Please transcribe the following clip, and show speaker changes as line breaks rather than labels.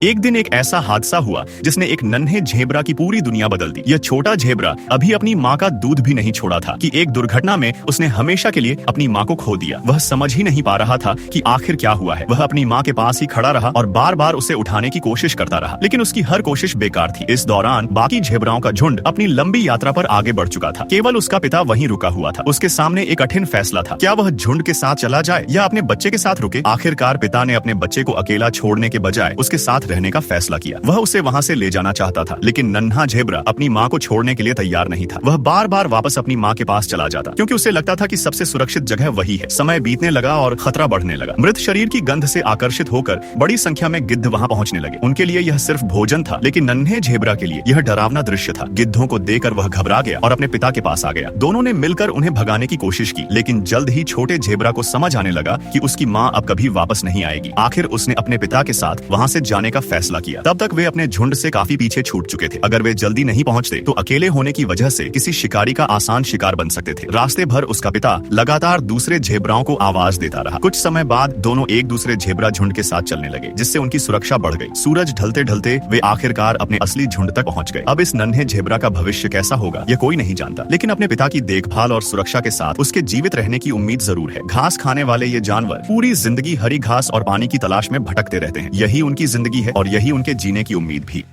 एक दिन एक ऐसा हादसा हुआ जिसने एक नन्हे झेब्रा की पूरी दुनिया बदल दी। यह छोटा झेब्रा अभी अपनी माँ का दूध भी नहीं छोड़ा था कि एक दुर्घटना में उसने हमेशा के लिए अपनी माँ को खो दिया। वह समझ ही नहीं पा रहा था कि आखिर क्या हुआ है। वह अपनी माँ के पास ही खड़ा रहा और बार बार उसे उठाने की कोशिश करता रहा, लेकिन उसकी हर कोशिश बेकार थी। इस दौरान बाकी झेब्राओं का झुंड अपनी लंबी यात्रा पर आगे बढ़ चुका था। केवल उसका पिता वहीं रुका हुआ था। उसके सामने एक कठिन फैसला था, क्या वह झुंड के साथ चला जाए या अपने बच्चे के साथ रुके। आखिरकार पिता ने अपने बच्चे को अकेला छोड़ने के बजाय उसके साथ रहने का फैसला किया। वह उसे वहां से ले जाना चाहता था, लेकिन नन्हा झेब्रा अपनी माँ को छोड़ने के लिए तैयार नहीं था। वह बार बार वापस अपनी माँ के पास चला जाता, क्योंकि उसे लगता था कि सबसे सुरक्षित जगह वही है। समय बीतने लगा और खतरा बढ़ने लगा। मृत शरीर की गंध से आकर्षित होकर बड़ी संख्या में गिद्ध वहां पहुंचने लगे। उनके लिए यह सिर्फ भोजन था, लेकिन नन्हे झेब्रा के लिए यह डरावना दृश्य था। गिद्धों को देखकर वह घबरा गया और अपने पिता के पास आ गया। दोनों ने मिलकर उन्हें भगाने की कोशिश की, लेकिन जल्द ही छोटे झेब्रा को समझ आने लगा कि उसकी माँ अब कभी वापस नहीं आएगी। आखिर उसने अपने पिता के साथ वहां से जाने का फैसला किया। तब तक वे अपने झुंड से काफी पीछे छूट चुके थे। अगर वे जल्दी नहीं पहुंचते तो अकेले होने की वजह से किसी शिकारी का आसान शिकार बन सकते थे। रास्ते भर उसका पिता लगातार दूसरे झेब्राओं को आवाज देता रहा। कुछ समय बाद दोनों एक दूसरे झेब्रा झुंड के साथ चलने लगे, जिससे उनकी सुरक्षा बढ़ गई। सूरज ढलते ढलते वे आखिरकार अपने असली झुंड तक पहुंच गए। अब इस नन्हे झेब्रा का भविष्य कैसा होगा यह कोई नहीं जानता, लेकिन अपने पिता की देखभाल और सुरक्षा के साथ उसके जीवित रहने की उम्मीद जरूर है। घास खाने वाले ये जानवर पूरी जिंदगी हरी घास और पानी की तलाश में भटकते रहते हैं। यही उनकी जिंदगी है और यही उनके जीने की उम्मीद भी।